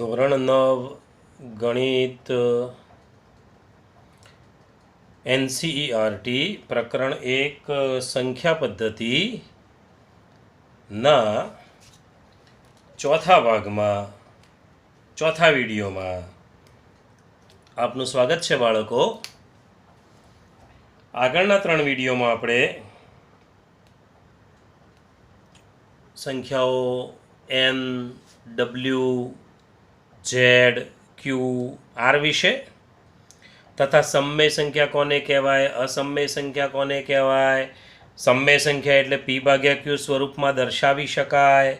ધોરણ 9 ગણિત NCERT પ્રકરણ 1 સંખ્યા પદ્ધતિના ચોથા ભાગમાં ચોથા વિડીયોમાં આપનું સ્વાગત છે બાળકો। આગળના 3 વિડીયોમાં આપણે સંખ્યાઓ n, w, z, q, r વિશે તથા સમય સંખ્યા કોને કહેવાય, અસમય સંખ્યા કોને કહેવાય, સમય સંખ્યા એટલે p/q સ્વરૂપમાં દર્શાવી શકાય,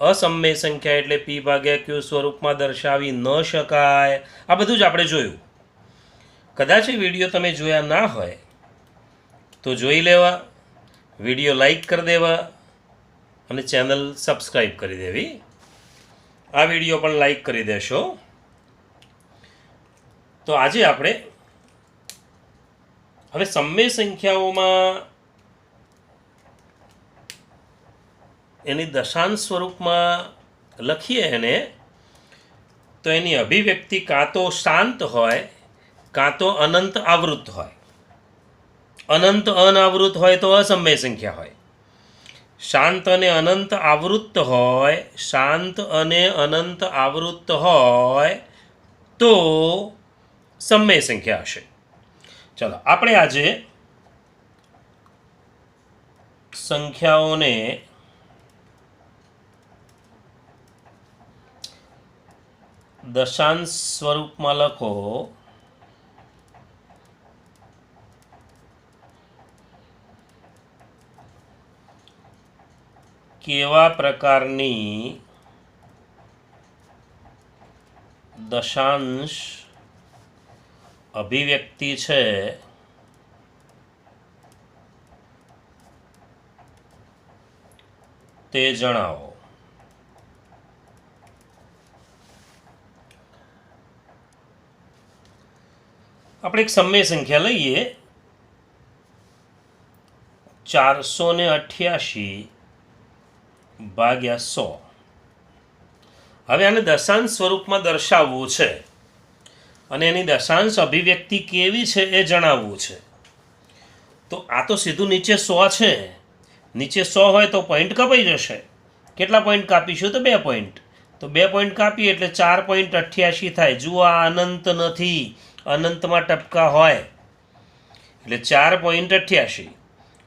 અસમય સંખ્યા એટલે p/q સ્વરૂપમાં દર્શાવી ન શકાય, આ બધું જ આપણે જોયું। કદાચ એ વિડીયો તમે જોયા ના હોય તો જોઈ લેવા, વિડીયો લાઈક કરી દેવા અને ચેનલ સબસ્ક્રાઈબ કરી દેવી। આ વિડીયો પણ લાઈક કરી દેશો। તો આજે આપણે હવે સમય સંખ્યાઓમાં એની દશાંશ સ્વરૂપમાં લખીએ એને તો એની અભિવ્યક્તિ કાં તો શાંત હોય કાં તો અનંત આવૃત હોય। અનંત અનાવૃત હોય તો અસમય સંખ્યા હોય, શાંત અને અનંત આવૃત હોય, શાંત અને અનંત આવૃત હોય તો સમય સંખ્યા હશે। ચલો આપણે આજે સંખ્યાઓને દશાંશ સ્વરૂપમાં લખો કેવા પ્રકારની દશાંશ અભિવ્યક્તિ છે તે જણાવો। આપણે એક સમય સંખ્યા લઈએ 488/100। હવે આને દશાંશ સ્વરૂપમાં દર્શાવવું છે અને એની દશાંશ અભિવ્યક્તિ કેવી છે એ જણાવવું છે। તો આ તો સીધું નીચે 100 છે, નીચે 100 હોય તો પોઈન્ટ કપાઈ જશે। કેટલા પોઈન્ટ કાપીશું? તો 2 પોઈન્ટ। તો 2 પોઈન્ટ કાપીએ એટલે 4.88 થાય। જુઓ આ અનંત નથી, અનંતમાં ટપકા હોય એટલે 4.88।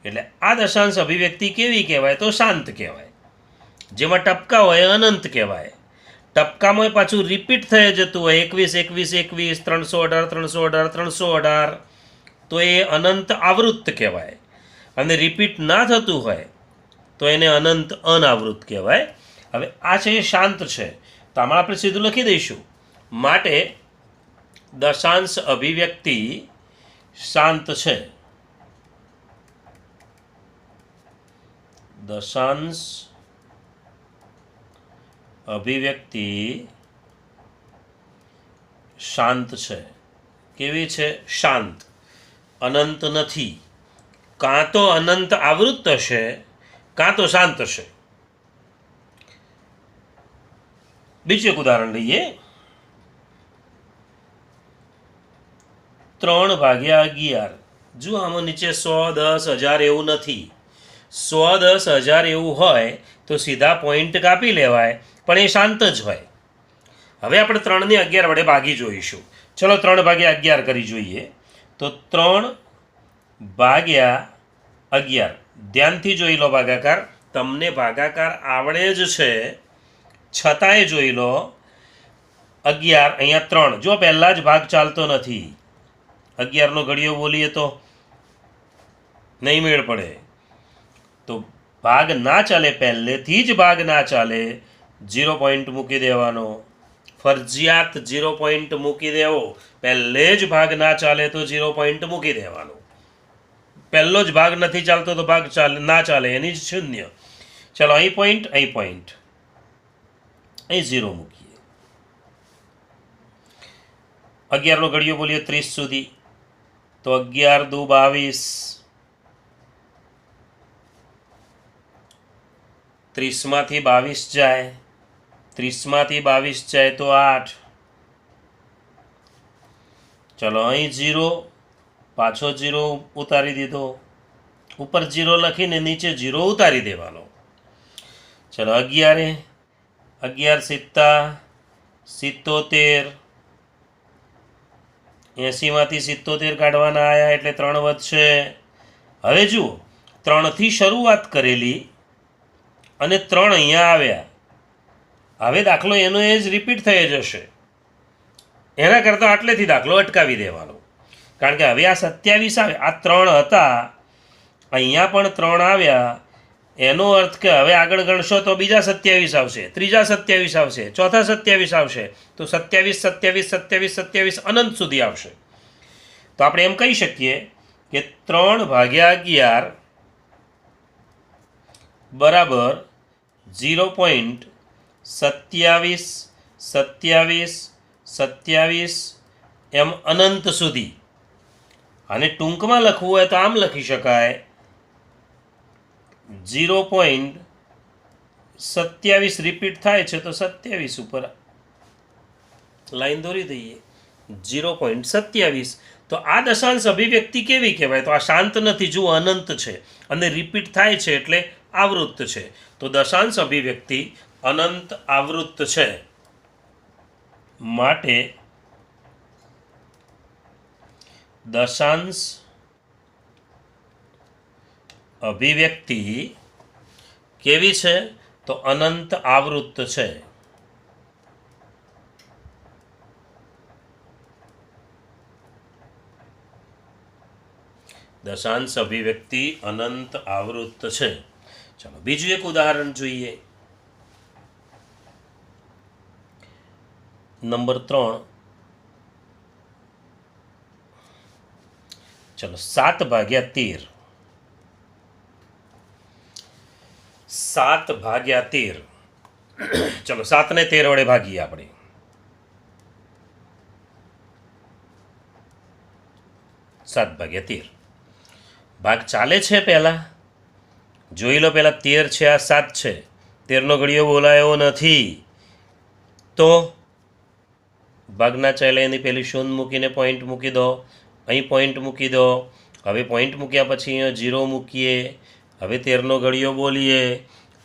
એટલે આ દશાંશ અભિવ્યક્તિ કેવી કહેવાય? તો શાંત કહેવાય। જેમાં ટપકા હોય અનંત કહેવાય। ટપકામાં પાછું રિપીટ થઈ જતું હોય 21, 21, 21, 318, 318, 318, તો એ અનંત આવૃત્ત કહેવાય। અને રિપીટ ના થતું હોય તો એને અનંત અનાવૃત્ત કહેવાય। હવે આ છે એ શાંત છે, તો આમાં આપણે સીધું લખી દઈશું। માટે દશાંશ અભિવ્યક્તિ શાંત છે। દશાંશ અભિવ્યક્તિ શાંત છે। કેવી છે? શાંત, અનંત નથી। કાં તો અનંત આવૃત્ત હશે કાં તો શાંત હશે। બીજું એક ઉદાહરણ લઈએ 3/11। જો આમાં નીચે 100, 10, 1000 એવું નથી। 100, 10, 1000 એવું હોય તો સીધા પોઈન્ટ કાપી લેવાય, પણ એ શાંત જ હોય। હવે આપણે 3 ને 11 વડે ભાગી જોઈશું। ચલો 3/11 કરી જોઈએ। તો 3/11 ધ્યાનથી જોઈ લો ભાગાકાર। તમને ભાગાકાર આવડે જ છે છતાંય જોઈ લો। 11 અહીંયા 3, જો પહેલાં જ ભાગ ચાલતો નથી। 11નો ઘડિયો બોલીએ તો નહીં મેળ પડે। તો ભાગ ના ચાલે, પહેલેથી જ ભાગ ના ચાલે, 0 પોઈન્ટ મૂકી દેવાનો। ફરજિયાત 0 પોઈન્ટ મૂકી દેવો। પહેલે જ ભાગ ના ચાલે તો 0 પોઈન્ટ મૂકી દેવાનો। પહેલો જ ભાગ નથી ચાલતો તો ભાગ ના ચાલે એની જ 0। ચલો અહીં પોઈન્ટ, અહીં પોઈન્ટ, અહીં 0 મૂકીએ। 11નો ઘડિયો બોલીએ 30 સુધી, તો 11 દુ 22, 30માંથી 22 જાય 30માંથી 22 જાય તો 8. ચલો અહીં 0, પાછો 0 ઉતારી દીધો, ઉપર 0 લખીને નીચે 0 ઉતારી દેવાનો. ચલો 11, 11 સિત્તા 77, 80માંથી 77 કાઢવાના આવ્યા એટલે 3 વધશે. હવે જુઓ, 3થી શરૂઆત કરેલી અને 3 અહીંયા આવ્યા. હવે દાખલો એનો એ જ રિપીટ થઈ જશે. એના કરતાં આટલેથી દાખલો અટકાવી દેવાનો, કારણ કે હવે આ 27 આવે, આ 3 હતા, અહીંયા પણ 3 આવ્યા. એનો અર્થ કે હવે આગળ ગણશો તો બીજા 27 આવશે, ત્રીજા 27 આવશે, ચોથા 27 આવશે, તો 27, 27, 27, 27 અનંત સુધી આવશે. તો આપણે એમ કહી શકીએ કે 3/11 બરાબર 0.272727 એમ અનંત સુધી. અને ટૂંકમાં લખવું હોય તો આમ લખી શકાય, 0.27 રિપીટ થાય છે તો 27 ઉપર લાઈન દોરી દઈએ, 0.27. તો આ દશાંશ અભિવ્યક્તિ કેવી કહેવાય? તો આ શાંત નથી, જુઓ અનંત છે અને રિપીટ થાય છે એટલે આવૃત્ત છે. તો દશાંશ અભિવ્યક્તિ અનંત આવૃત્ત છે. માટે દશાંશ અભિવ્યક્તિ કેવી છે? તો અનંત આવૃત્ત છે. દશાંશ અભિવ્યક્તિ અનંત આવૃત્ત છે. ચાલો બીજું એક ઉદાહરણ જોઈએ. નંબર 3. ચલો 7/13. 7/13. ચલો 7 ને 13 વડે ભાગીએ આપણે. 7/13 ભાગ ચાલે છે. પહેલાં જોઈ લો, પહેલાં 13 છે, આ 7 છે, 13નો ઘડિયો બોલાયો નથી. તો ભાગના ચાલે એની પહેલી શૂન્ય મૂકીને પોઈન્ટ મૂકી દો, અહીં પોઈન્ટ મૂકી દો. હવે પોઈન્ટ મૂક્યા પછી અહીંયા 0 મૂકીએ. હવે 13નો ઘડિયો બોલીએ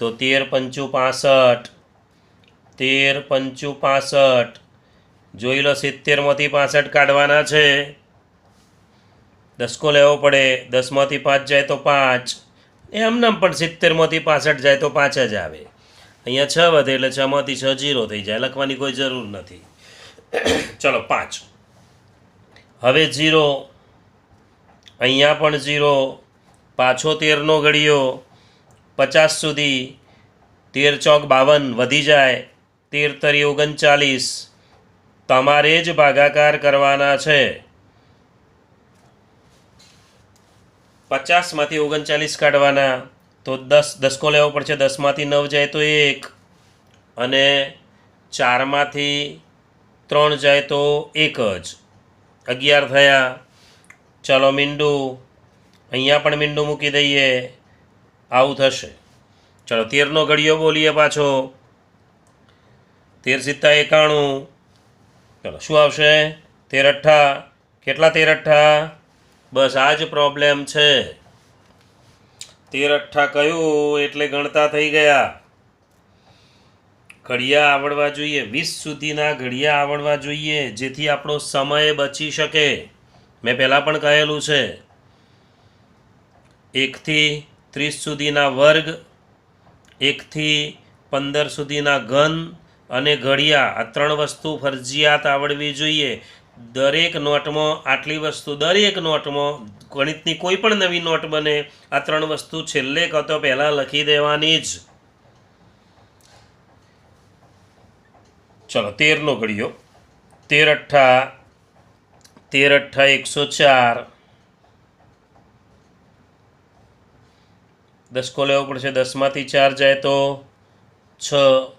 તો 13×5 = 13×5 = 65. જોઈ લો, 70માંથી 65 કાઢવાના છે, દસકો લેવો પડે, 10માંથી 5 જાય તો 5. એમનામ પણ 70માંથી 65 જાય તો 5 જ આવે. અહીંયા 6 વધે એટલે 6માંથી 6 0 થઈ જાય, લખવાની કોઈ જરૂર નથી. ચલો 5. હવે 0, અહીંયા પણ 0, પાછો 13નો ઘડિયો 50 સુધી, 13 ચોક 52 વધી જાય, 13 તરી 39. તમારે જ ભાગાકાર કરવાના છે. 50માંથી 39 કાઢવાના તો 10, દસકો લેવો પડશે, 10માંથી 9 જાય તો 1, અને 4માંથી 3 જાય તો 1 જ, 11 થયા. ચાલો મીંડું, અહીંયા પણ મીંડું મૂકી દઈએ, આવું થશે. ચલો 13નો ઘડિયો બોલીએ પાછો, 13 × 7 = 91. ચલો શું આવશે? 13 × 8 કેટલા? 13 × 8 બસ આ જ પ્રોબ્લેમ છે. 13 × 8 કયું એટલે ગણતા થઈ ગયા. ઘડિયા આવડવા જોઈએ, 20 સુધીના ઘડિયા આવડવા જોઈએ, જેથી આપણો સમય બચી શકે. મેં પહેલાં પણ કહેલું છે, 1 થી 30 સુધીના વર્ગ, 1 થી 15 સુધીના ઘન અને ઘડિયા, આ 3 વસ્તુ ફરજિયાત આવડવી જોઈએ. દરેક નોટમાં આટલી વસ્તુ, દરેક નોટમાં ગણિતની કોઈ પણ નવી નોટ બને, આ 3 વસ્તુ છેલ્લે કાં તો પહેલાં લખી દેવાની જ. ચલો 13નો ઘડિયો, 13 × 104. દસકો લેવો પડશે, 10માંથી 4 જાય તો 6,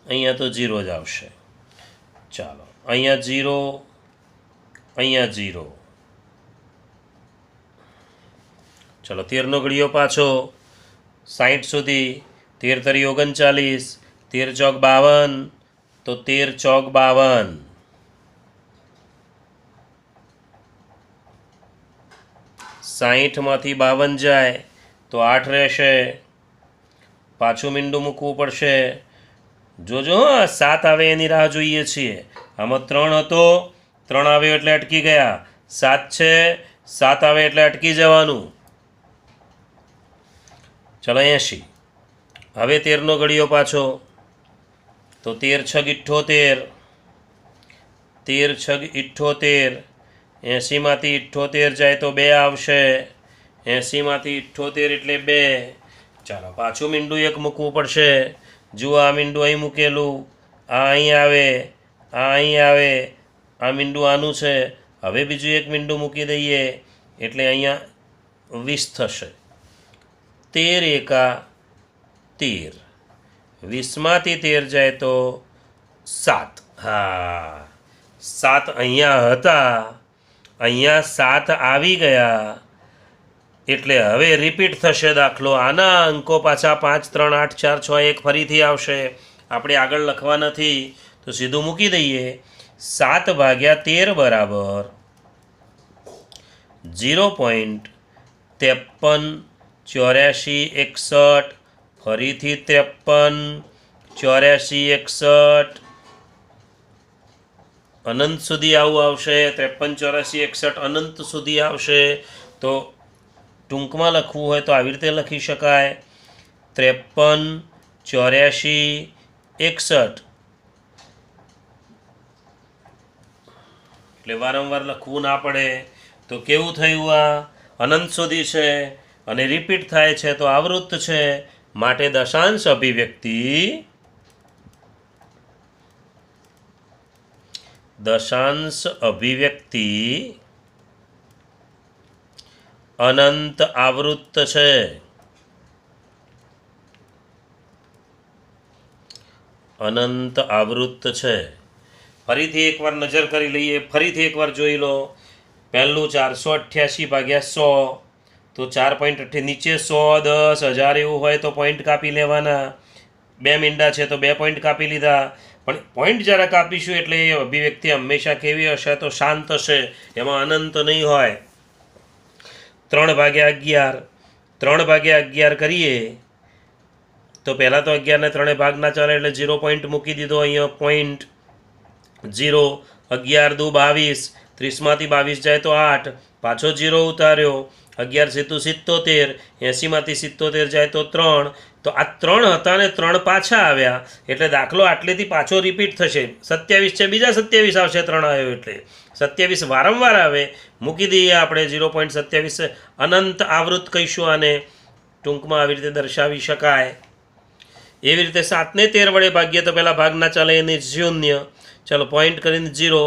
અહીંયા તો 0 જ આવશે. ચાલો અહીંયા 0, અહીંયા 0. ચલો 13નો ઘડિયો પાછો 60 સુધી, 13 તરી 39, 13 ચોક 52, તો 13 ચોક 52. 60માંથી 52 જાય તો 8 રહેશે. પાછું મીંડું મૂકવું પડશે. જોજો 7 આવે એની રાહ જોઈએ છીએ. આમાં 3 હતો, 3 આવ્યો એટલે અટકી ગયા. 7 છે, 7 આવે એટલે અટકી જવાનું. ચલો 80. હવે 13નો ઘડિયો પાછો, તો 13 છગ 78, 13 છગ 78. 80માંથી 78 જાય તો 2 આવશે. 80માંથી 78 એટલે 2. ચાલો પાછું મીંડું એક મૂકવું પડશે. જુઓ આ મીંડું અહીં મૂકેલું, આ અહીં આવે, આ અહીં આવે, આ મીંડું આનું છે. હવે બીજું એક મીંડું મૂકી દઈએ એટલે અહીંયા 20 થશે. 13 એકા 13. 20માંથી 13 જાય તો 7. હા, 7 અહીંયા હતા, અહીંયા 7 આવી ગયા એટલે હવે રિપીટ થશે દાખલો. આના અંકો પાછા 5, 3, 8, 4, 6, 1 ફરીથી આવશે. આપણે આગળ લખવા નથી તો સીધું મૂકી દઈએ. 7 ભાગ્યા 13 બરાબર 0.53, 84, 61, ફરીથી 53, 84, 61, અનંત સુધી આવું આવશે. 53, 84, 61 અનંત સુધી આવશે. તો ટૂંકમાં લખવું હોય તો આવી રીતે લખી શકાય: 53, 84, 61. એટલે વારંવાર લખવું ના પડે. તો કેવું થયું? આ અનંત સુધી છે અને રિપીટ થાય છે તો આવૃત્ત છે, માટે દશાંશ અભિવ્યક્તિ અનંત આવૃત્ત છે. અનંત આવૃત્ત છે. ફરીથી એકવાર નજર કરી લઈએ, ફરીથી એકવાર જોઈ લો. પહેલું 488 ભાગ્યા 100, તો 4.8 નીચે 100, 10, 1000 એવું હોય તો પોઈન્ટ કાપી લેવાના. 2 મીંડા છે તો 2 પોઈન્ટ કાપી લીધા. પણ પોઈન્ટ જ્યારે કાપીશું એટલે એ અભિવ્યક્તિ હંમેશા કેવી હશે? તો શાંત હશે, એમાં અનંત નહીં હોય. 3 ભાગ્યા 11, 3 ભાગ્યા 11 કરીએ તો પહેલાં તો 11 ને 3 ભાગ ના ચાલે એટલે 0 પોઈન્ટ મૂકી દીધો. અહીંયા પોઈન્ટ 0. 11 દુ 22, 30માંથી 22 જાય તો 8, પાછો 0 ઉતાર્યો. 11 સીધું 77, 80માંથી 77 જાય તો 3. તો આ 3 હતા ને 3 પાછા આવ્યા એટલે દાખલો આટલેથી પાછો રિપીટ થશે. 27 છે, બીજા 27 આવશે. 3 આવ્યો એટલે 27 વારંવાર આવે. મૂકી દઈએ આપણે 0.27. અનંત આવૃત્ત કહીશું આને. ટૂંકમાં આવી રીતે દર્શાવી શકાય. એવી રીતે 7ને 13 વડે ભાગીએ તો પહેલાં ભાગ ના ચાલે એને 0. ચાલો પોઈન્ટ કરીને 0.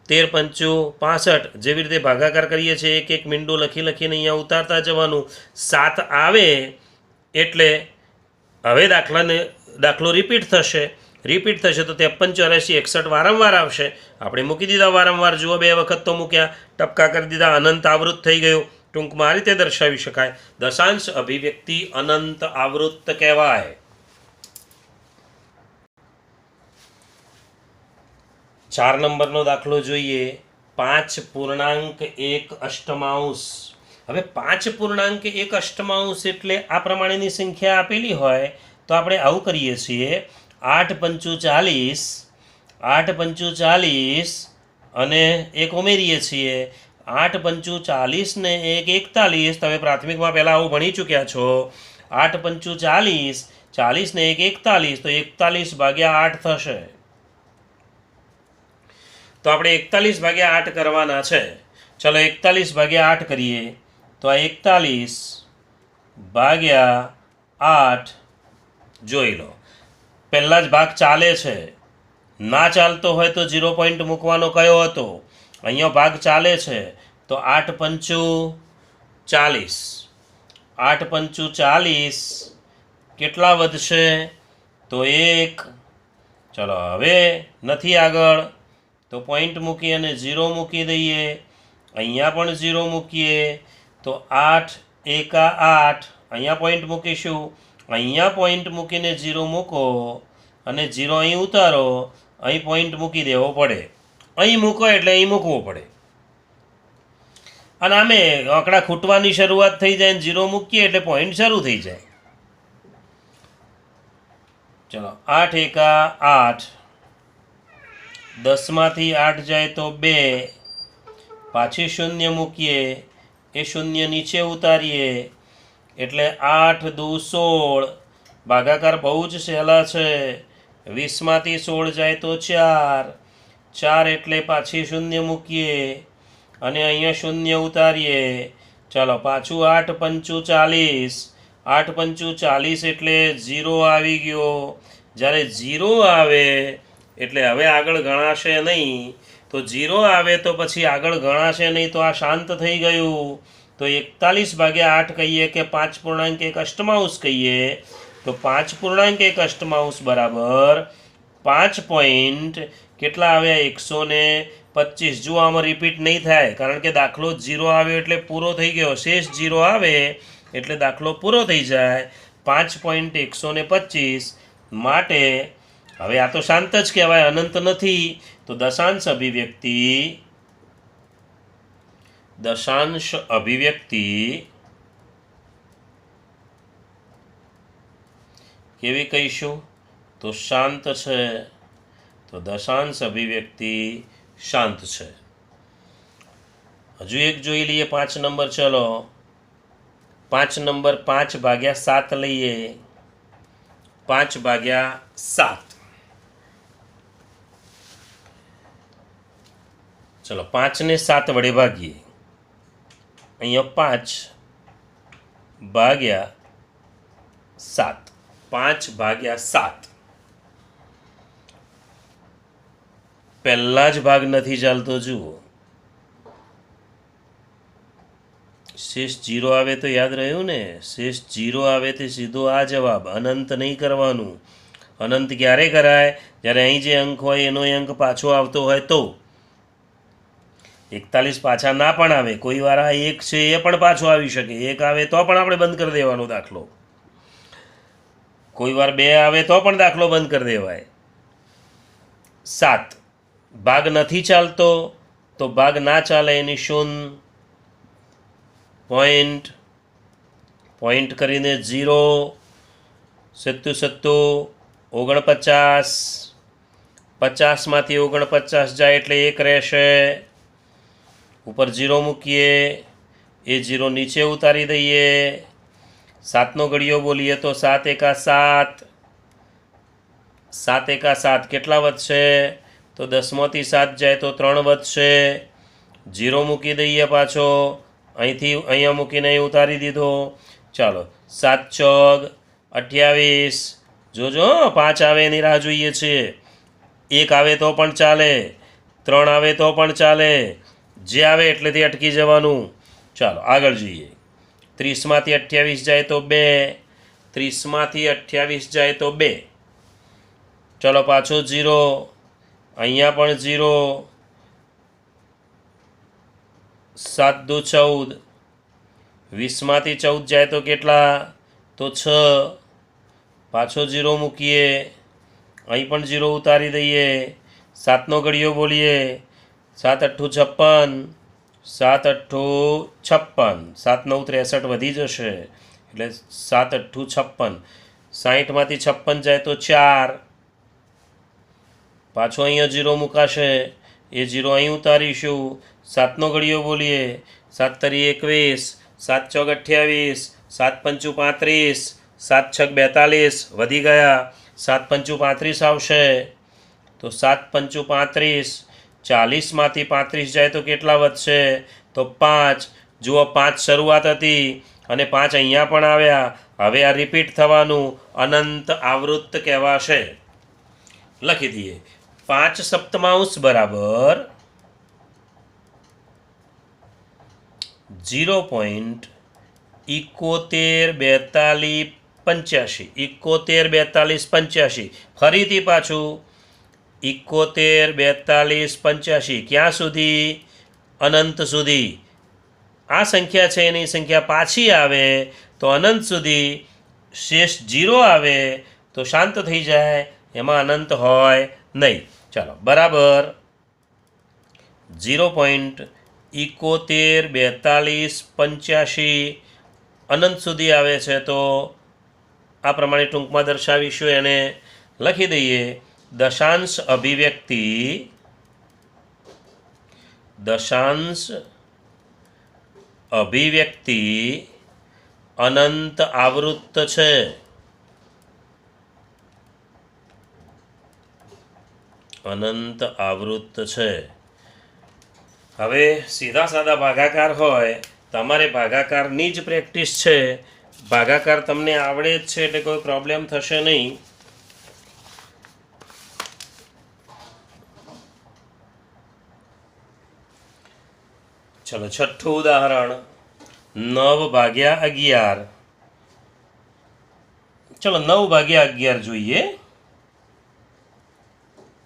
13 × 5 = 65. જેવી રીતે ભાગાકાર કરીએ છીએ એક એક મીંડું લખીને અહીંયા ઉતારતા જવાનું. 7 આવે એટલે હવે દાખલો રિપીટ થશે. રિપીટ થશે તો 53, 84, 61 વારંવાર આવશે. આપણે મૂકી દીધા વારંવાર. જુઓ 2 વખત તો મૂક્યા, ટપકા કરી દીધા, અનંત આવૃત્ત થઈ ગયું. ટૂંકમાં આ રીતે દર્શાવી શકાય. દશાંશ અભિવ્યક્તિ અનંત આવૃત્ત કહેવાય. 4 નંબરનો દાખલો જોઈએ. 5.1 અષ્ટમાંશ. હવે 5.1 અષ્ટમાંશ એટલે આ પ્રમાણેની સંખ્યા આપેલી હોય તો આપણે આવું કરીએ છીએ. 8 પંચું 40, 8 પંચું 40 અને એક ઉમેરીએ છીએ. 8 પંચું 40 ને 1 41. તમે પ્રાથમિકમાં પહેલાં આવું ભણી ચૂક્યા છો. 8 પંચું 40, 40 ને 1 41, તો 41 ભાગ્યા 8 થશે. તો આપણે 41 ભાગ્યા 8 કરવાના છે. ચલો 41 ભાગ્યા 8 કરીએ તો આ 41 ભાગ્યા 8 જોઈ લો. પહેલાં જ ભાગ ચાલે છે. ના ચાલતો હોય તો 0 પોઈન્ટ મૂકવાનો કયો હતો? અહીંયા ભાગ ચાલે છે તો 8 પંચું 40. 8 પંચું 40 કેટલા વધશે? તો 1. ચલો હવે નથી આગળ તો પોઈન્ટ મૂકી અને 0 મૂકી દઈએ. અહીંયા પણ 0 મૂકીએ તો 8 એકા 8. અહીંયા પોઈન્ટ મૂકીશું. અહીંયા પોઈન્ટ મૂકીને 0 મૂકો અને 0 અહીં ઉતારો, અહીં પોઈન્ટ મૂકી દેવો પડે. અહીં મૂકો એટલે અહીં મૂકવો પડે. અને આમે આંકડા ખૂટવાની શરૂઆત થઈ જાય ને 0 મૂકીએ એટલે પોઈન્ટ શરૂ થઈ જાય. ચલો 8 એકા 8, 10માંથી 8 જાય તો 2, પાછી શૂન્ય મૂકીએ, એ શૂન્ય નીચે ઉતારીએ એટલે 8 દુ 16. ભાગાકાર બહુ જ સહેલા છે. 20માંથી 16 જાય તો 4, 4 એટલે પાછી શૂન્ય મૂકીએ અને અહીંયા શૂન્ય ઉતારીએ. ચાલો પાછું 8 પંચું 40, 8 પંચું 40 એટલે 0 આવી ગયો. જ્યારે 0 આવે એટલે હવે આગળ ગણાશે નહીં. તો 0 આવે તો પછી આગળ ગણાશે નહીં, તો આ શાંત થઈ ગયું. તો 41/8 કહીએ કે 5.1 અષ્ટમાંશ કહીએ, તો 5.1 અષ્ટમાંશ બરાબર 5 પોઈન્ટ કેટલા આવ્યા? 125. જો આમાં રિપીટ નહીં થાય, કારણ કે દાખલો 0 આવ્યો એટલે પૂરો થઈ ગયો. શેષ 0 આવે એટલે દાખલો પૂરો થઈ જાય. 5.125 માટે હવે આ તો શાંત જ કહેવાય, અનંત નથી. તો દશાંશ અભિવ્યક્તિ કેવી કહીશું? તો શાંત છે. તો દશાંશ અભિવ્યક્તિ શાંત છે. હજુ એક જોઈ લઈએ 5 નંબર. ચલો 5 નંબર 5/7 લઈએ. 5/7. ચલો 5 ને 7 વડે ભાગીએ. અહીંયા 5/7. 5/7. પહેલા જ ભાગ નથી ચાલતો. જુઓ, શેષ 0 આવે તો યાદ રહ્યું ને? શેષ 0 આવે તો સીધો આ જવાબ. અનંત નહીં કરવાનું. અનંત ક્યારે કરાય? જ્યારે અહીં જે અંક હોય એનો અંક પાછો આવતો હોય તો. 41 પાછા ના પણ આવે. કોઈ વાર આ 1 છે એ પણ પાછો આવી શકે. 1 આવે તો પણ આપણે બંધ કરી દેવાનો દાખલો. કોઈ વાર 2 આવે તો પણ દાખલો બંધ કરી દેવાય. 7 ભાગ નથી ચાલતો, તો ભાગ ના ચાલે એની શૂન્ય પોઈન્ટ કરીને 0, 7 7 49, 50માંથી 49 જાય એટલે 1 રહેશે. ઉપર 0 મૂકીએ, એ 0 નીચે ઉતારી દઈએ. 7નો ઘડિયો બોલીએ તો 7 એકા 7. 7 એકા 7 કેટલા વધશે? તો 10માંથી 7 જાય તો 3 વધશે. 0 મૂકી દઈએ પાછો, અહીંથી અહીંયા મૂકીને અહીં ઉતારી દીધો. ચાલો 7 ચોગ 28. જોજો 5 આવે એની રાહ જોઈએ છીએ. 1 આવે તો પણ ચાલે, 3 આવે તો પણ ચાલે. જે આવે એટલેથી અટકી જવાનું. ચાલો આગળ જોઈએ. 30માંથી 28 જાય તો 2, 30માંથી 28 જાય તો 2. ચલો પાછો 0, અહીંયા પણ 0. 7 દુ 14, 20માંથી 14 જાય તો કેટલા? તો 6. પાછો 0 મૂકીએ, અહીં પણ 0 ઉતારી દઈએ. 7નો ઘડિયો બોલીએ. 7 8 56, 7 8 56, 7 9 63 વધી જશે એટલે 7 8 56. 60માંથી 56 જાય તો 4. પાછો અહીંયા 0 મુકાશે, એ 0 અહીં ઉતારીશું. 7નો ઘડિયો બોલીએ. 7 તરી 21, 7 ચોક 28, 7 પંચું 35, 7 છક 42 વધી ગયા. 7 પંચું 35 આવશે. તો 7 પંચું 35, 40માંથી 35 જાય તો કેટલા વધશે? તો 5. જુઓ 5 શરૂઆત હતી અને 5 અહીંયા પણ આવ્યા. હવે આ રિપીટ થવાનું અનંત આવૃત્ત કહેવાશે. લખી દઈએ. 5 સપ્તમાંશ બરાબર 0.714285. ફરીથી પાછું 714285. ક્યાં સુધી? અનંત સુધી. આ સંખ્યા છે એની સંખ્યા પાછી આવે તો અનંત સુધી. શેષ 0 આવે તો શાંત થઈ જાય. એમાં અનંત હોય નહીં. ચાલો બરાબર 0.71, 42, 85 અનંત સુધી આવે છે. તો આ પ્રમાણે ટૂંકમાં દર્શાવીશું. એને લખી દઈએ દશાંશ અભિવ્યક્તિ અનંત આવૃત્ત છે. અનંત આવૃત્ત છે. હવે સીધા સાદા ભાગાકાર હોય, તમારે ભાગાકારની જ પ્રેક્ટિસ છે. ભાગાકાર તમને આવડે જ છે એટલે કોઈ પ્રોબ્લેમ થશે નહીં. ચલો છઠ્ઠું ઉદાહરણ 9/11. ચલો 9/11 જોઈએ.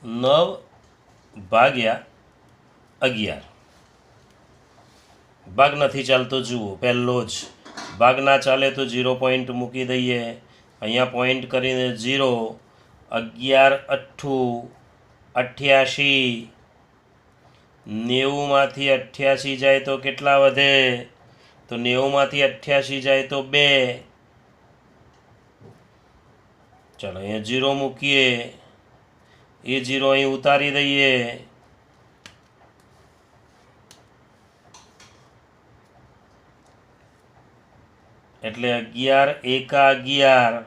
9/11 ભાગ નથી ચાલતો. જુઓ પહેલો જ ભાગ ના ચાલે તો 0 પોઈન્ટ મૂકી દઈએ. અહીંયા પોઈન્ટ કરીને 0. 11 8 88. 90માંથી 88 જાય તો કેટલા વધે? તો 90માંથી 88 જાય તો 2. ચાલો અહીંયા 0 મૂકીએ. એ 0 અહીં ઉતારી દઈએ. એટલે 11 એકા 11.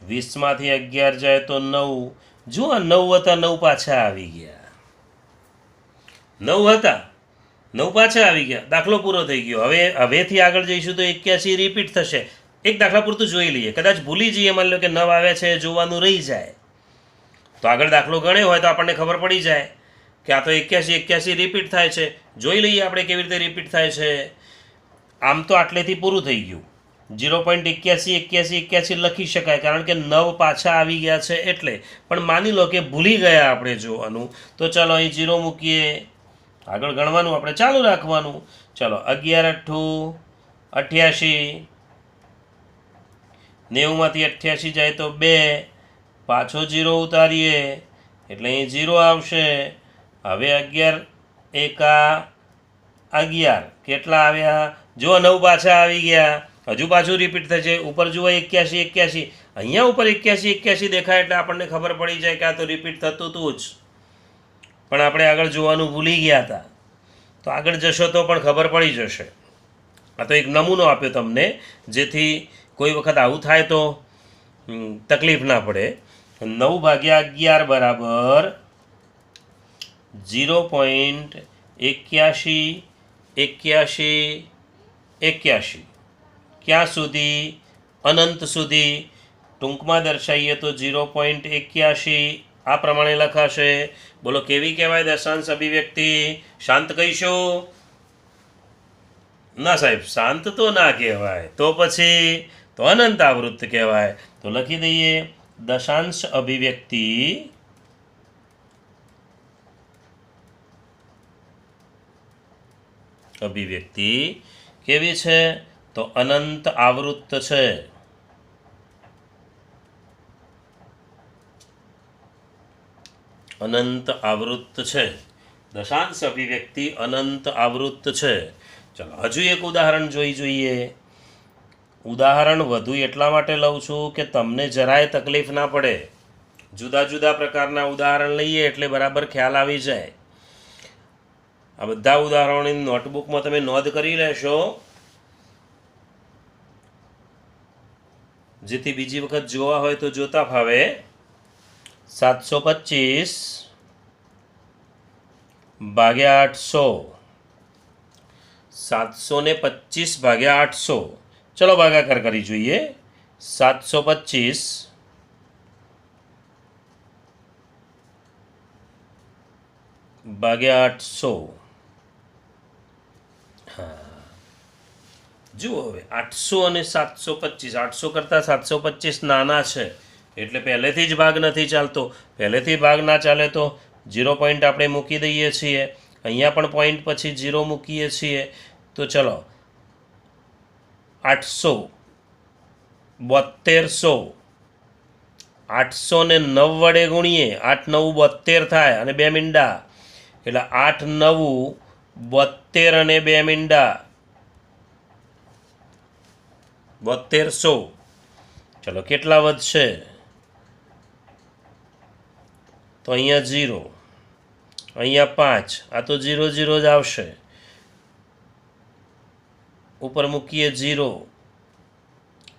20માંથી 11 જાય તો 9. જુઓ 9 હતા, 9 પાછા આવી ગયા. 9 હતા, 9 પાછા આવી ગયા. દાખલો પૂરો થઈ ગયો. હવેથી આગળ જઈશું તો 81 રિપીટ થશે. એક દાખલા પૂરતું જોઈ લઈએ. કદાચ ભૂલી જઈએ, માની લો કે 9 આવે છે, જોવાનું રહી જાય તો આગળ દાખલો ગણ્યો હોય તો આપણને ખબર પડી જાય કે આ તો 81 રિપીટ થાય છે. જોઈ લઈએ આપણે કેવી રીતે રિપીટ થાય છે. આમ તો આટલેથી પૂરું થઈ ગયું. 0.81 લખી શકાય કારણ કે 9 પાછા આવી ગયા છે એટલે. પણ માની લો કે ભૂલી ગયા આપણે જોવાનું, તો ચાલો અહીં 0 મૂકીએ. આગળ ગણવાનું આપણે ચાલુ રાખવાનું. ચાલો 11 8 88. 90માંથી 88 જાય તો 2. પાછો 0 ઉતારીએ એટલે અહીં 0 આવશે. હવે 11 એકા 11 કેટલા આવ્યા? જો 9 પાછા આવી ગયા. હજુ પાછું રિપીટ થશે. ઉપર જુઓ 81. અહીંયા ઉપર 81 દેખાય એટલે આપણને ખબર પડી જાય કે આ તો રિપીટ થતું હતું જ, પણ આપણે આગળ જોવાનું ભૂલી ગયા હતા. તો આગળ જશો તો પણ ખબર પડી જશે. આ તો એક નમૂનો આપ્યો તમને, જેથી કોઈ વખત આવું થાય તો તકલીફ ના પડે. 9/11 બરાબર 0.81. ક્યાં સુધી? અનંત સુધી. ટૂંકમાં દર્શાવીએ તો 0.81 આ પ્રમાણે લખાશે. બોલો કેવી કહેવાય દશાંશ અભિવ્યક્તિ? શાંત કહીશું? ના સાહેબ, શાંત તો ના કહેવાય. તો પછી તો અનંત આવૃત્ત કહેવાય. તો લખી દઈએ દશાંશ અભિવ્યક્તિ કેવી છે? તો અનંત આવૃત્ત છે. અનંત આવૃત્ત છે. દશાંશ અભિવ્યક્તિ અનંત આવૃત્ત છે. ચલો હજુ એક ઉદાહરણ જોઈએ. ઉદાહરણ વધુ એટલા માટે લઉં છું કે તમને જરાય તકલીફ ના પડે. જુદા જુદા પ્રકારના ઉદાહરણ લઈએ એટલે બરાબર ખ્યાલ આવી જાય. આ બધા ઉદાહરણોની નોટબુકમાં તમે નોંધ કરી લેશો, જેથી બીજી વખત જોવા હોય તો જોતા ફાવે. 725/800. 725/800. ચલો ભાગાકાર કરી જોઈએ. 725/800. જુઓ હવે 800 અને 725. 800 કરતાં 725 નાના છે એટલે પહેલેથી જ ભાગ નથી ચાલતો. પહેલેથી ભાગ ના ચાલે તો 0 પોઈન્ટ આપણે મૂકી દઈએ છીએ. અહીંયા પણ પોઈન્ટ પછી 0 મૂકીએ છીએ. તો ચલો 800, 7200, 809 વડે ગુણીએ, 8 9 72 થાય અને 2 મીંડા, એટલે 8 9 72 અને 2 મીંડા 7200. ચલો કેટલા વધશે? તો અહીંયા 0, અહીંયા 5, આ તો 0 0 જ આવશે. ઉપર મૂકીએ 0,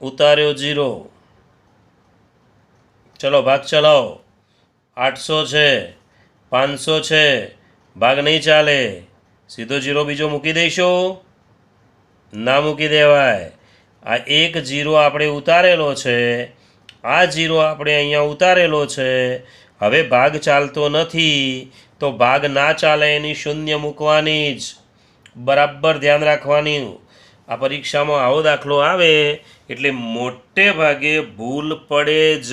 ઉતાર્યો 0. ચલો ભાગ ચલાવો. 800 છે, 500 છે, ભાગ નહીં ચાલે. સીધો 0 બીજો મૂકી દઈશું? ના મૂકી દેવાય. આ એક 0 આપણે ઉતારેલો છે, આ 0 આપણે અહીંયા ઉતારેલો છે. હવે ભાગ ચાલતો નથી તો ભાગ ના ચાલે એની શૂન્ય મૂકવાની જ. બરાબર ધ્યાન રાખવાની. આ પરીક્ષામાં આવો દાખલો આવે એટલે મોટે ભાગે ભૂલ પડે જ.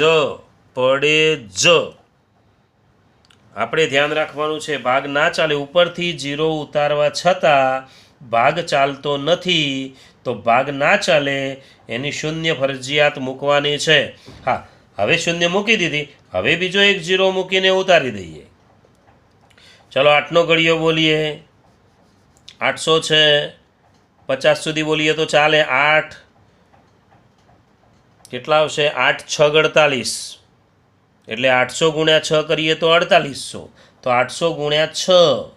આપણે ધ્યાન રાખવાનું છે ભાગ ના ચાલે. ઉપરથી 0 ઉતારવા છતાં ભાગ ચાલતો નથી તો ભાગ ના ચાલે એની શૂન્ય ફરજિયાત મૂકવાની છે. હા, હવે શૂન્ય મૂકી દીધી, હવે બીજો એક 0 મૂકીને ઉતારી દઈએ. ચલો 8નો ઘડિયો બોલીએ. 800 છે, 50 સુધી બોલીએ તો ચાલે. 8 કેટલા આવશે? 8 6 48, એટલે 800 ગુણ્યા 6 કરીએ તો 4800. તો 800 ગુણ્યા 6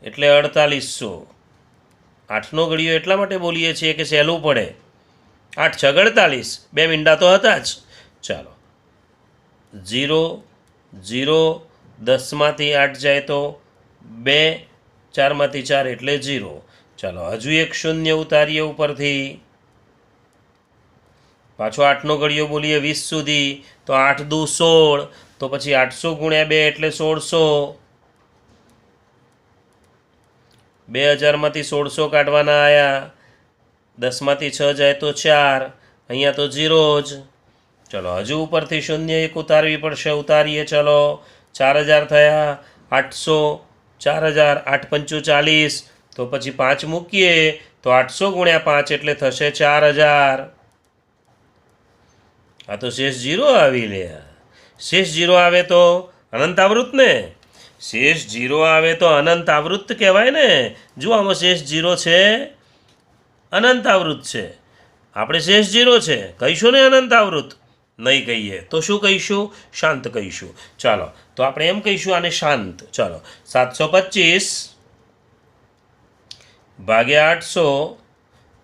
એટલે 4800. 8નો ઘડિયો એટલા માટે બોલીએ છીએ કે સહેલું પડે. 8 6 48, 2 મીંડા તો હતા જ. ચાલો 0 0, 10માંથી 8 જાય તો 2, 4માંથી 4 એટલે 0. ચાલો હજુ એક શૂન્ય ઉતારીએ ઉપરથી. પાછો 8નો ઘડિયો બોલીએ 20 સુધી તો 8 દુ 16, તો પછી 800 ગુણ્યા 2 એટલે 1600. 2000માંથી 1600 કાઢવાના આવ્યા. 10માંથી 6 જાય તો 4, અહીંયા તો 0 જ. ચલો હજુ ઉપરથી શૂન્ય એક ઉતારવી પડશે. ઉતારીએ. ચલો 4000 થયા. 800 4000, 8 5 40, તો પછી 5 મૂકીએ તો 800 ગુણ્યા 5 એટલે થશે 4000. આ તો શેષ 0 આવી લે. શેષ 0 આવે તો અનંત આવૃત્ત ને? શેષ 0 આવે તો અનંત આવૃત્ત કહેવાય ને. જો આમાં શેષ 0 છે, અનંત આવૃત્ત છે. આપણે શેષ 0 છે કહીશું ને અનંત આવૃત્ત? નહીં કહીએ તો શું કહીશું? શાંત કહીશું. ચાલો તો આપણે એમ કહીશું આને શાંત. ચાલો 725 ભાગ્યા 800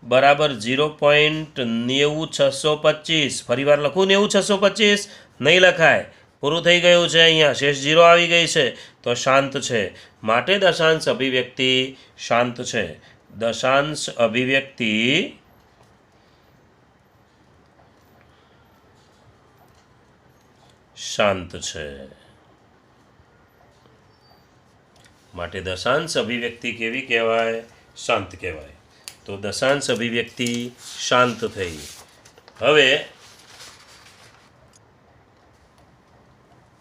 બરાબર 0.90625. ફરી વાર લખું 90625? નહીં લખાય. પૂરું થઈ ગયું છે. અહીંયા શેષ 0 આવી ગઈ છે તો શાંત છે. માટે દશાંશ અભિવ્યક્તિ શાંત છે. દશાંશ અભિવ્યક્તિ શાંત છે. માટે દશાંશ અભિવ્યક્તિ કેવી કહેવાય? શાંત કહેવાય. તો દશાંશ અભિવ્યક્તિ શાંત થઈ.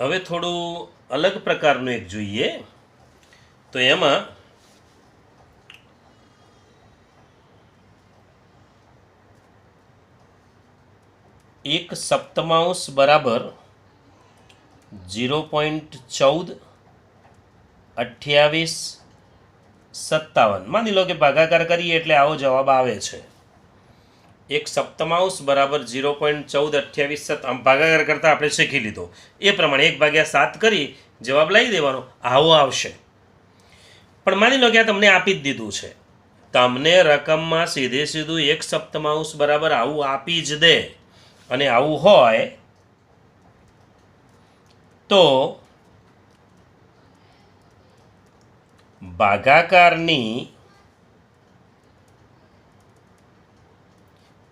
હવે થોડું અલગ પ્રકારનું એક જોઈએ. તો એમાં એક સપ્તમાંશ બરાબર 0.14 28 57. માની લો કે ભાગાકાર કરીએ એટલે આવો જવાબ આવે છે. એક સપ્તમાંશ બરાબર 0.1428. ભાગાકાર કરતાં આપણે શીખી લીધો એ પ્રમાણે 1/7 કરી જવાબ લઈ દેવાનો, આવો આવશે. પણ માની લો કે આ તમને આપી જ દીધું છે. તમને રકમમાં સીધે સીધું એક સપ્તમાંશ બરાબર આવું આપી જ દે અને આવું હોય તો ભાગાકારની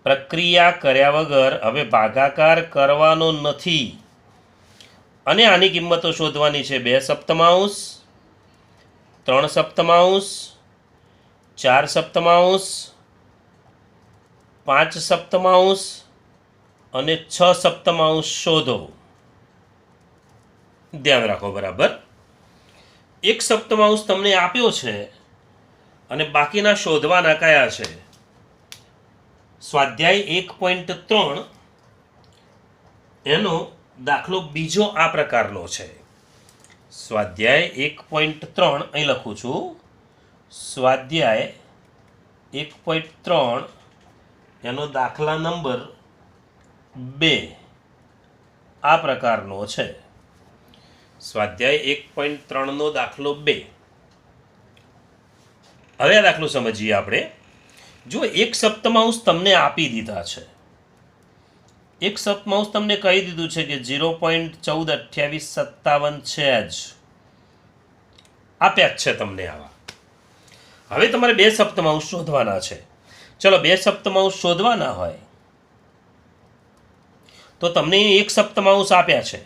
પ્રક્રિયા કર્યા વગર હવે ભાગાકાર કરવાનો નથી અને આની કિંમતો શોધવાની છે. 2 સપ્તમાંશ, 3 સપ્તમાંશ, 4 સપ્તમાંશ, 5 સપ્તમાંશ અને 6 સપ્તમાંશ શોધો. ધ્યાન રાખો બરાબર. 1 સપ્તમાંશ તમને આપ્યો છે અને બાકીના શોધવાના કયા છે? સ્વાધ્યાય 1.3 એનો દાખલો બીજો આ પ્રકારનો છે. સ્વાધ્યાય 1.3 અહીં લખું છું. સ્વાધ્યાય 1.3 એનો દાખલા નંબર 2 આ પ્રકારનો છે. સ્વાધ્યાય 1.3 નો દાખલો 2. હવે આ દાખલો સમજીએ આપણે. જો એક સપ્તમાંશ તમને આપી દીધા છે, એક સપ્તમાંશ તમને કહી દીધું છે કે 0.142857 છે જ, આપ્યા જ છે તમને આવા. હવે તમારે બે સપ્તમાંશ શોધવાના છે. ચલો બે સપ્તમાંશ શોધવાના હોય તો તમને એક સપ્તમાંશ આપ્યા છે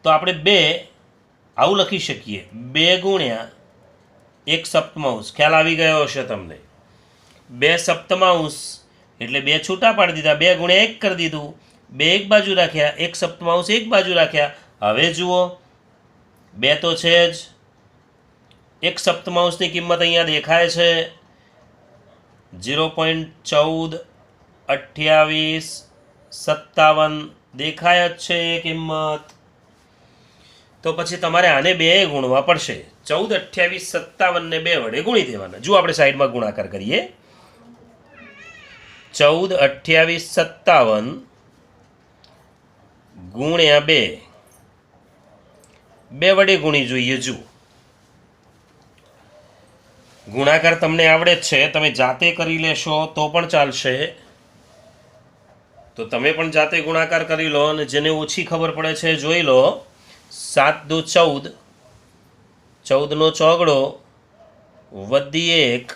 તો આપણે બે આવું લખી શકીએ, 2 ગુણ્યા એક સપ્તમાંશ. ખ્યાલ આવી ગયો હશે તમને. બે સપ્તમાંશ એટલે બે છૂટા પાડી દીધા, 2 ગુણ્યા 1 કરી દીધું, 2 એક બાજુ રાખ્યા, એક સપ્તમાંશ એક બાજુ રાખ્યા. હવે જુઓ 2 તો છે જ, એક સપ્તમાંશની કિંમત અહીંયા દેખાય છે 0.142857 દેખાય જ છે એ કિંમત. તો પછી તમારે આને 2 ગુણવા પડશે. 142857 ને 2 વડે ગુણી દેવાના. જો આપણે સાઈડમાં ગુણાકાર કરીએ, 142857 ગુણ્યા 2, 2 વડે ગુણી જોઈએ. જુઓ ગુણાકાર તમને આવડે જ છે, તમે જાતે કરી લેશો તો પણ ચાલશે. તો તમે પણ જાતે ગુણાકાર કરી લો, અને જેને ઓછી ખબર પડે છે જોઈ લો. 7 દુ 14, 14 નો ચોગડો વધી 1,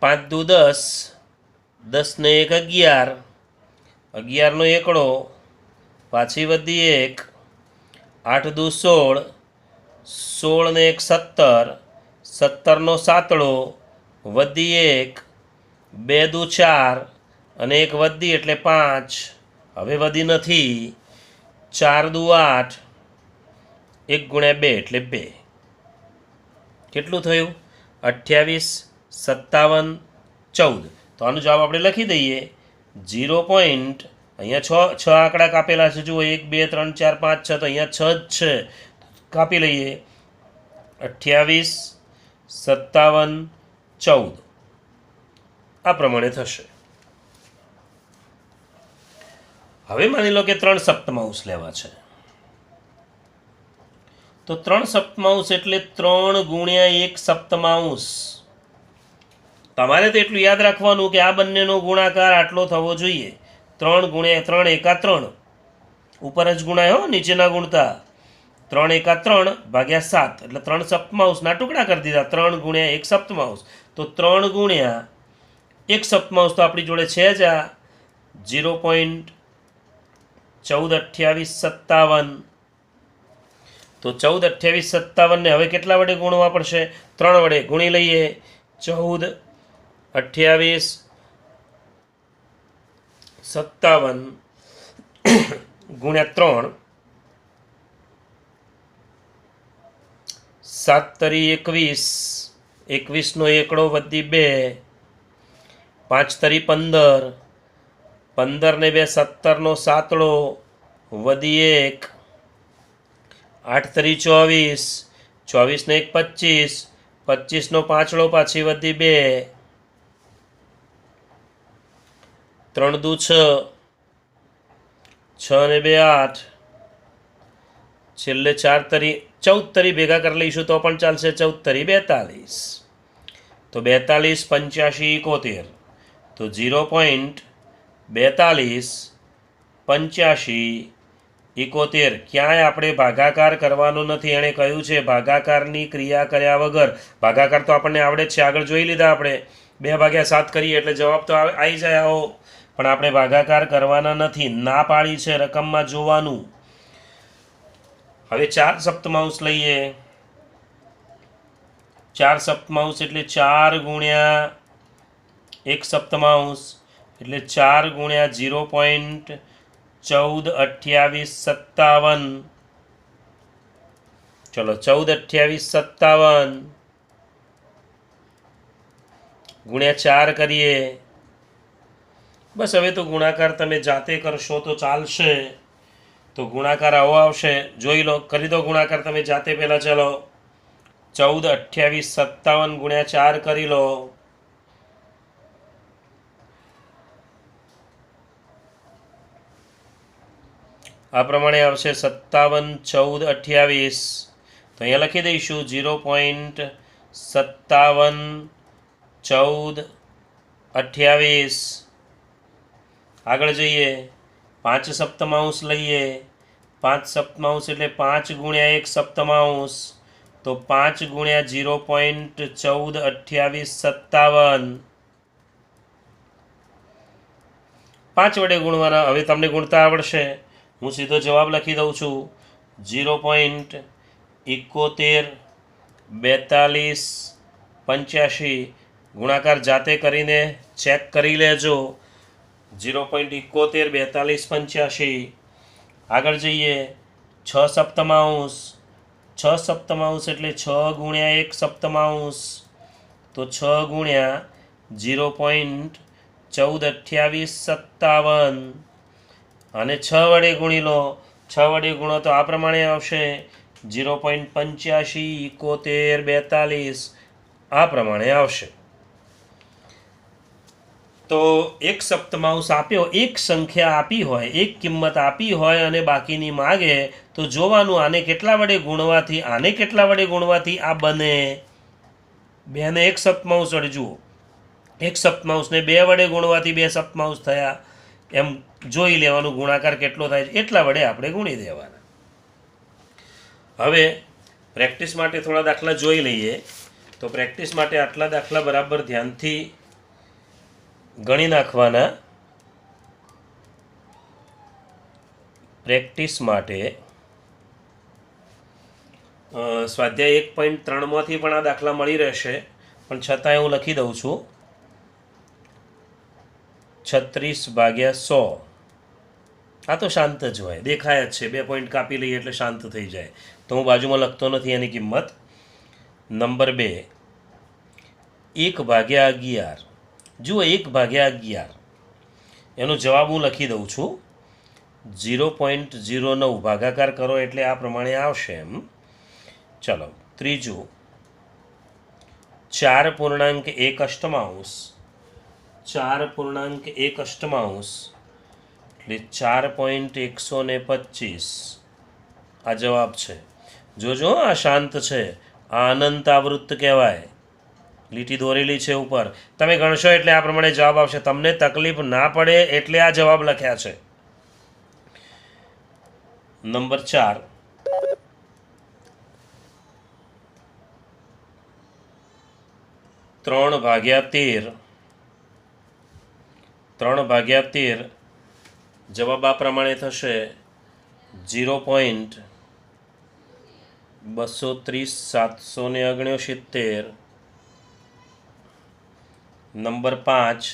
5 દુ 10, 10 ને 1 11, 11 નો એકડો પાછી વધી 1, 8 દુ 16, 16 ને 1 17, 17 નો સાતડો વધી 1, 2 દુ 4 અને 1 વધી એટલે 5. હવે વધી નથી. 4 દુ 8, 1 ગુણ્યા 2 એટલે 2. કેટલું થયું? 28, 57, 14. તો આનો જવાબ આપણે લખી દઈએ 0. અહીંયા 6 આંકડા કાપેલા છે. જુઓ 1 2 3 4 5 6, તો અહીંયા 6 જ છે. કાપી લઈએ 28, 57, 14 આ પ્રમાણે થશે. હવે માની લો કે 3 સપ્તમાંશ લેવા છે. તો 3 સપ્તમાંશ એટલે 3 ગુણ્યા 1 સપ્તમાંશ. તમારે તો એટલું યાદ રાખવાનું કે આ બંનેનો ગુણાકાર આટલો થવો જોઈએ. 3 ગુણ્યા 3 એકા 3, ઉપર જ ગુણાય હો, નીચેના ગુણતા. 3 એકા 3 ભાગ્યા 7 એટલે 3 સપ્તમાંશના ટુકડા કરી દીધા. 3 ગુણ્યા 1 સપ્તમાંશ, તો 3 ગુણ્યા 1 સપ્તમાંશ તો આપણી જોડે છે જ આ 0.142857. તો 142857 ને હવે કેટલા વડે ગુણવા પડશે? 3 વડે ગુણી લઈએ. 142857 ગુણ્યા 3, 7 તરી 21, 21 નો એકડો વધી 2, 5 તરી 15, 15 ને 2 17 નો સાતડો વધી 1, 8 તરી 24, 24 ને 1 25, 25 નો પાંચડો પાછી વધી 2, 3 દુ 6, 6 ને 2 8, છેલ્લે 4 તરી 14 તરી ભેગા કરી લઈશું તો પણ ચાલશે. 14 તરી 42, તો 42, 85, 71. તો 0.42, 85, 71. ક્યાંય આપણે ભાગાકાર કરવાનો નથી. એણે કહ્યું છે ભાગાકારની ક્રિયા કર્યા વગર. ભાગાકાર તો આપણને આવડે જ છે, આગળ જોઈ લીધા આપણે. 2/7 કરીએ એટલે જવાબ તો આવી જાય આવો, પણ આપણે ભાગાકાર કરવાના નથી. ના પાડી છે રકમમાં જોવાનું. હવે 4 સપ્તમાંશ લઈએ. 4 સપ્તમાંશ એટલે 4 ગુણ્યા 1 સપ્તમાંશ એટલે 4 ગુણ્યા 0.142857. ચલો 142857 ગુણ્યા 4 કરીએ. બસ હવે તો ગુણાકાર તમે જાતે કરશો તો ચાલશે. તો ગુણાકાર આવો આવશે, જોઈ લો, કરી દો ગુણાકાર તમે જાતે. પહેલાં ચાલો 14, 28, 57 ગુણ્યા 4 કરી લો. આ પ્રમાણે આવશે 57, 14, 28. તો અહીંયા લખી દઈશું 0.57, 14, 28. આગળ જઈએ, 5 સપ્તમાંશ લઈએ. 5 સપ્તમાંશ એટલે 5 ગુણ્યા 1 સપ્તમાંશ. તો 5 ગુણ્યા 0.14, 28, 57. 5 વડે ગુણવાના. હવે તમને ગુણતા આવડશે, હું સીધો જવાબ લખી દઉં છું. 0.71, 42, 85. ગુણાકાર જાતે કરીને ચેક કરી લેજો. 0.71, 42, 85. આગળ જઈએ, 6 સપ્તમાંશ. 6 સપ્તમાંશ એટલે 6 ગુણ્યા 1 સપ્તમાંશ. તો 6 ગુણ્યા 0.14, 28, 57. અને 6 વડે ગુણી લો. 6 વડે ગુણો તો આ પ્રમાણે આવશે 0.85, 71, 42. આ પ્રમાણે આવશે. તો એક સપ્તમાંશ આપ્યો, એક સંખ્યા આપી હોય, એક કિંમત આપી હોય અને બાકીની માગે, તો જોવાનું આને કેટલા વડે ગુણવાથી આને કેટલા વડે ગુણવાથી આ બને. બેને એક સપ્તમાંશ વડે જુઓ, એક સપ્તમાંશને 2 વડે ગુણવાથી 2 સપ્તમાંશ થયા. એમ જોઈ લેવાનું ગુણાકાર કેટલો થાય છે, એટલા વડે આપણે ગુણી દેવાના. હવે પ્રેક્ટિસ માટે થોડા દાખલા જોઈ લઈએ. તો પ્રેક્ટિસ માટે આટલા દાખલા બરાબર ધ્યાનથી ગણી નાખવાના. પ્રેક્ટિસ માટે સ્વાધ્યાય 1.3માંથી પણ આ દાખલા મળી રહેશે, પણ છતાંય હું લખી દઉં છું. 36/100. આ તો શાંત જ હોય, દેખાય જ છે. 2 પોઈન્ટ કાપી લઈએ એટલે શાંત થઈ જાય. તો હું બાજુમાં લખતો નથી એની કિંમત. નંબર 2, 1/11. જુઓ, 1/11 એનો જવાબ હું લખી દઉં છું. 0.09 ભાગાકાર કરો એટલે આ પ્રમાણે આવશે. એમ ચલો. ત્રીજું, 4.1 અષ્ટમાંશ. 4.1 અષ્ટમાંશ એટલે 4.125. આ જવાબ છે. જોજો, આ શાંત છે. આ અનંત આવૃત્ત કહેવાય. લીટી દોરેલી છે ઉપર. તમે ગણશો એટલે આ પ્રમાણે જવાબ આવશે. તમને તકલીફ ના પડે એટલે આ જવાબ લખ્યા છે. નંબર 4, 3/13. 3/13 જવાબ આ પ્રમાણે થશે 0.230, 769. નંબર 5,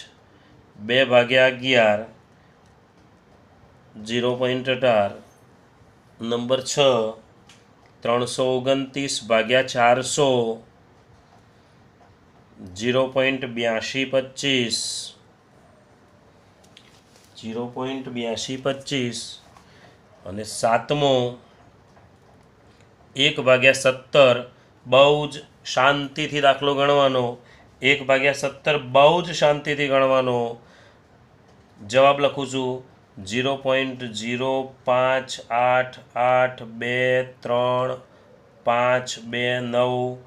2/11, 0.18. નંબર 6, 329/400, 0.8225. 0.8225. અને 7મો, 1/17. બહુ જ શાંતિથી દાખલો ગણવાનો. 1/17 બહુ જ શાંતિથી ગણવાનો. જવાબ લખું છું 0.058823529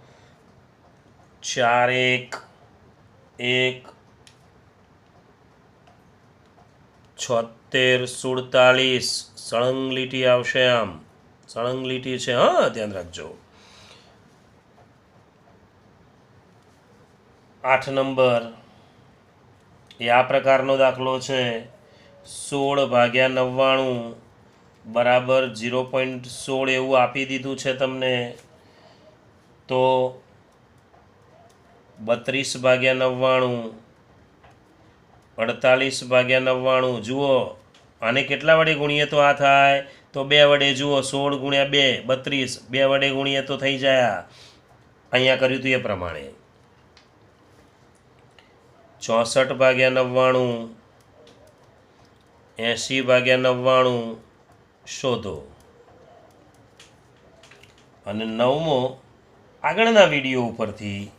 41 76 સળંગ લીટી આવશે. આમ સળંગ લીટી છે, હા, ધ્યાન રાખજો. 8 નંબર એ આ પ્રકારનો દાખલો છે. 16/99 બરાબર 0.16 એવું આપી દીધું છે તમને. તો 32/99, 48/99. જુઓ, આને કેટલા વડે ગુણીએ તો આ થાય? તો 2 વડે. જુઓ, 16 ગુણ્યા 2, 32. 2 વડે ગુણીએ તો થઈ જાય. અહીંયા કર્યું હતું એ પ્રમાણે. 64/99, 80/99 શોધો. અને 9મો, આગળના વિડીયો ઉપરથી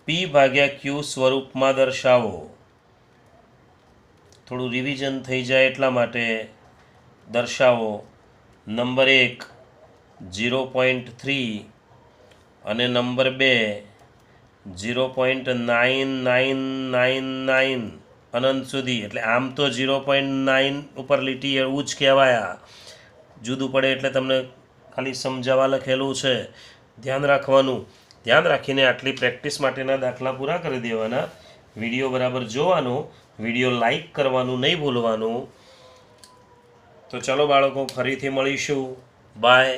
P/Q સ્વરૂપમાં દર્શાવો. થોડું રિવિઝન થઈ જાય એટલા માટે દર્શાવો. નંબર 1 0.3 અને નંબર 2 0.9999 અનંત સુધી. એટલે આમ તો 0.9 ઉપર લીટી એવું જ કહેવાયા, જુદું પડે એટલે તમને ખાલી સમજાવવા લખેલું છે, ધ્યાન રાખવાનું. ધ્યાન રાખીને આટલી પ્રેક્ટિસ માટેના દાખલા પૂરા કરી દેવાના. વિડીયો બરાબર જોવાનો, વિડીયો લાઈક કરવાનું નહીં ભૂલવાનું. તો ચલો બાળકો, ફરીથી મળીશું. બાય.